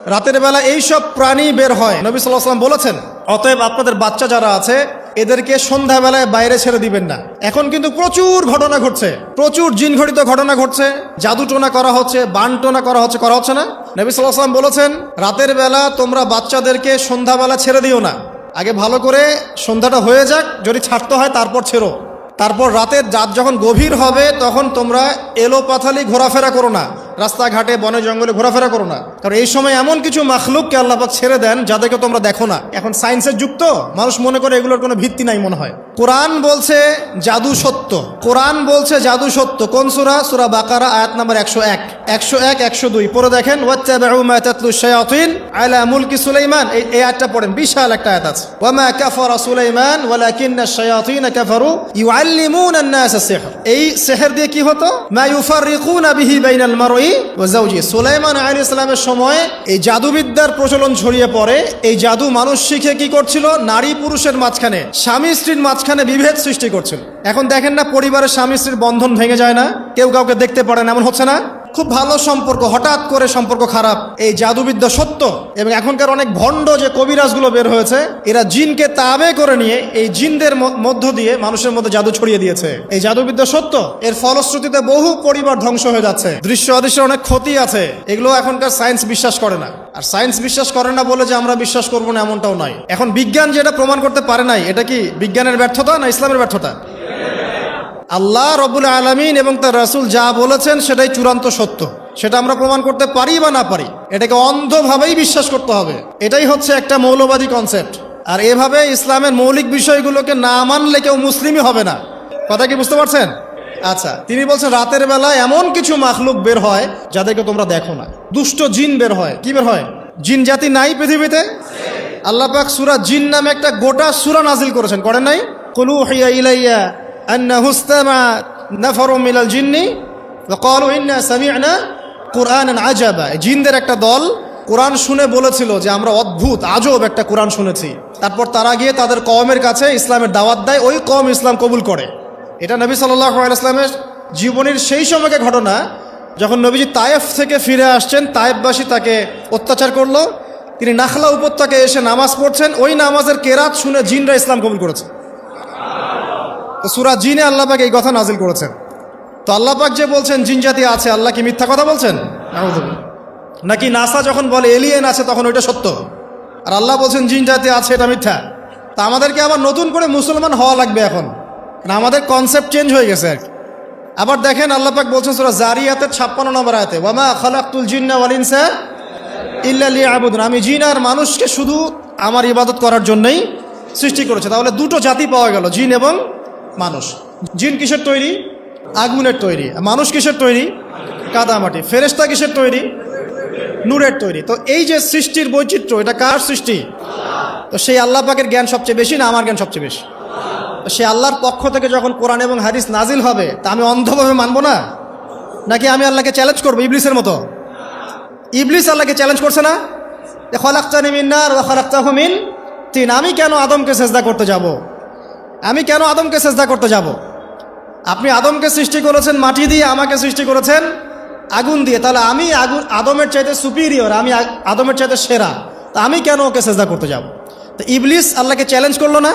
রাতের বেলা এই সব প্রাণী বের হয়। নবী সাল্লাল্লাহু আলাইহি ওয়াসাল্লাম বলেছেন, অতএব আপনাদের বাচ্চা যারা আছে এদেরকে সন্ধ্যাবেলায় বাইরে ছেড়ে দিবেন না। এখন কিন্তু প্রচুর ঘটনা ঘটছে, প্রচুর জিনঘটিত ঘটনা ঘটছে, জাদুটোনা করা হচ্ছে, বানটোনা করা হচ্ছে না? নবী সাল্লাল্লাহু আলাইহি ওয়াসাল্লাম বলেছেন, রাতের বেলা তোমরা বাচ্চাদেরকে সন্ধ্যাবেলা ছেড়ে দিও না, আগে ভালো করে সন্ধ্যাটা হয়ে যাক, যদি ছাড়তে হয় তারপর ছেড়ো। তারপর রাতের রাত যখন গভীর হবে তখন তোমরা এলোপাথালি ঘোরাফেরা করো না, রাস্তাঘাটে বনে জঙ্গলে ঘোরাফেরা করো না, কারণ এই সময় এমন কিছু মাখলুককে আল্লাহ পাক ছেড়ে দেন যাদেরকে তোমরা দেখো না। এখন সায়েন্সের যুগ তো, মানুষ মনে করে এগুলোর কোনো ভিত্তি নাই মনে হয়। কোরআন বলছে জাদু সত্য, কোরআন বলছে জাদু সত্য। কোন সূরা? সূরা বাকারা আয়াত নাম্বার 101, 101, 102 পড়ে দেখেন। ওয়াত্তাবিউ মা তাতলু শায়াতিন আলা মুলকি সুলাইমান, এই আয়াতটা পড়েন, বিশাল একটা আয়াত আছে। ওয়া মা কাফারা সুলাইমান ওয়ালাকিন্না শায়াতিন কাফারু ইউআল্লিমুনা আন-নাস সিহর। এই সিহর দিয়ে কি হতো? মা ইউফাররিকুনা বিহি বাইনাল মারই ওয়া যাওজি। সুলাইমান আলাইহিস সালামের সময় এই জাদুবিদ্যার প্রচলন ছড়িয়ে পড়ে। এই জাদু মানুষ শিখে কি করছিল? নারী পুরুষের মাঝখানে, স্বামী স্ত্রীর মাঝখানে বিভেদ সৃষ্টি করছিল। এখন দেখেন না, পরিবারের স্বামী স্ত্রীর বন্ধন ভেঙে যায় না, কেউ কাউকে দেখতে পারে না, এমন হচ্ছে না? খুব ভালো সম্পর্ক হঠাৎ করে সম্পর্ক খারাপ। এই জাদুবিদ্যা সত্য। এবং এখনকার অনেক ভণ্ড যে কবিরাজগুলো বের হয়েছে, এরা জিনকে তাবে করে নিয়ে এই জিনদের মধ্য দিয়ে মানুষের মধ্যে জাদু ছড়িয়ে দিয়েছে। এই জাদুবিদ্যা সত্য। এর ফলশ্রুতিতে বহু পরিবার ধ্বংস হয়ে যাচ্ছে, দৃশ্য অদৃশ্যের অনেক ক্ষতি আছে। এগুলো এখনকার সায়েন্স বিশ্বাস করে না। আর সায়েন্স বিশ্বাস করে না বলে যে আমরা বিশ্বাস করবো না এমনটাও নয়। এখন বিজ্ঞান যেটা প্রমাণ করতে পারে নাই, এটা কি বিজ্ঞানের ব্যর্থতা না ইসলামের ব্যর্থতা? আল্লাহ রব্বুল আলামিন এবং তার রাসূল যা বলেছেন সেটাই চূড়ান্ত সত্য। সেটা আমরা প্রমাণ করতে পারি বা না পারি, এটাকে অন্ধভাবেই বিশ্বাস করতে হবে। এটাই হচ্ছে একটা মৌলবাদী কনসেপ্ট। আর এভাবে ইসলামের মৌলিক বিষয়গুলোকে না মানলে কেউ মুসলিমই হবে না। কথা কি বুঝতে পারছেন? আচ্ছা, তিনি বলছেন রাতের বেলা এমন কিছু মাখলুক বের হয় যাদেরকে তোমরা দেখো না। দুষ্ট জিন বের হয়। কি বের হয়? জিন জাতি নাই পৃথিবীতে? আল্লাহ পাক সূরা জিন নামে একটা গোটা সূরা নাজিল করেছেন, করেন নাই? কুলু হিয়া ইলাইয়া আন্নাহু ইসতামা নাফারুম মিনাল জিন্নি ওয়া ক্বালু ইন্না সামি'না কুরআনান আজাবা। জিনদের একটা দল কোরআন শুনে বলেছিল যে আমরা অদ্ভুত আজব একটা কোরআন শুনেছি। তারপর তারা গিয়ে তাদের কওমের কাছে ইসলামের দাওয়াত দেয়, ওই কওম ইসলাম কবুল করে। এটা নবী সাল্লাল্লাহু আলাইহি ওয়াসাল্লামের জীবনের সেই সময়কার ঘটনা, যখন নবীজি তায়েফ থেকে ফিরে আসছেন। তায়েফবাসী তাকে অত্যাচার করলো, তিনি নাখলা উপত্যকায় এসে নামাজ পড়ছেন, ওই নামাজের কেরাত শুনে জিনরা ইসলাম কবুল করেছে। তো সূরা জিনে আল্লাহ পাক এই কথা নাজিল করেছেন। তো আল্লাহ পাক যে বলছেন জিন জাতি আছে, আল্লাহ কি মিথ্যা কথা বলছেন? নাকি নাসা যখন বলে এলিয়েন আছে তখন ওইটা সত্য, আর আল্লাহ বলছেন জিন জাতি আছে এটা মিথ্যা? তা আমাদেরকে আবার নতুন করে মুসলমান হওয়া লাগবে এখন, না আমাদের কনসেপ্ট চেঞ্জ হয়ে গেছে আর কি। আবার দেখেন আল্লাহ পাক বলছেন সূরা জারিয়াতের 56 নম্বর আয়াতে, ওয়া মা খালাকতুল জিন্না ওয়াল ইনসা ইল্লা লিয়াবুদুন। আমি জিন আর মানুষকে শুধু আমার ইবাদত করার জন্যই সৃষ্টি করেছে। তাহলে দুটো জাতি পাওয়া গেল, জিন এবং মানুষ। জিন কিসের তৈরি? আগুনের তৈরি। মানুষ কিসের তৈরি? কাদামাটি। ফেরেশতা কিসের তৈরি? নূরের তৈরি। তো এই যে সৃষ্টির বৈচিত্র্য, এটা কার সৃষ্টি? তো সেই আল্লাহ পাকের জ্ঞান সবচেয়ে বেশি না আমার জ্ঞান সবচেয়ে বেশি? সে আল্লাহর পক্ষ থেকে যখন কোরআন এবং হাদিস নাজিল হবে, তা আমি অন্ধভাবে মানবো না, নাকি আমি আল্লাহকে চ্যালেঞ্জ করবো ইবলিসের মতো? ইবলিস আল্লাহকে চ্যালেঞ্জ করছে না, খলাকতানি মিন নার ওয়া খলাকতাহু মিন তিন। আমি কেন আদমকে সেজদা করতে যাব? আমি কেন আদমকে সেজদা করতে যাব? আপনি আদমকে সৃষ্টি করেছেন মাটি দিয়ে, আমাকে সৃষ্টি করেছেন আগুন দিয়ে। তাহলে আমি আদমের চাইতে সুপিরিয়র, আমি আদমের চাইতে সেরা, তা আমি কেন ওকে সেজদা করতে যাব? তো ইবলিস আল্লাহকে চ্যালেঞ্জ করলো না?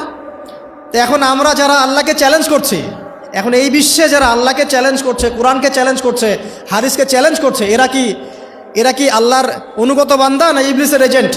তো এখন আমরা যারা আল্লাহকে চ্যালেঞ্জ করছি, এখন এই বিশ্বে যারা আল্লাহকে চ্যালেঞ্জ করছে, কোরআনকে চ্যালেঞ্জ করছে, হাদিসকে চ্যালেঞ্জ করছে, এরা কি আল্লাহর অনুগত বান্দা না ইবলিসের এজেন্ট?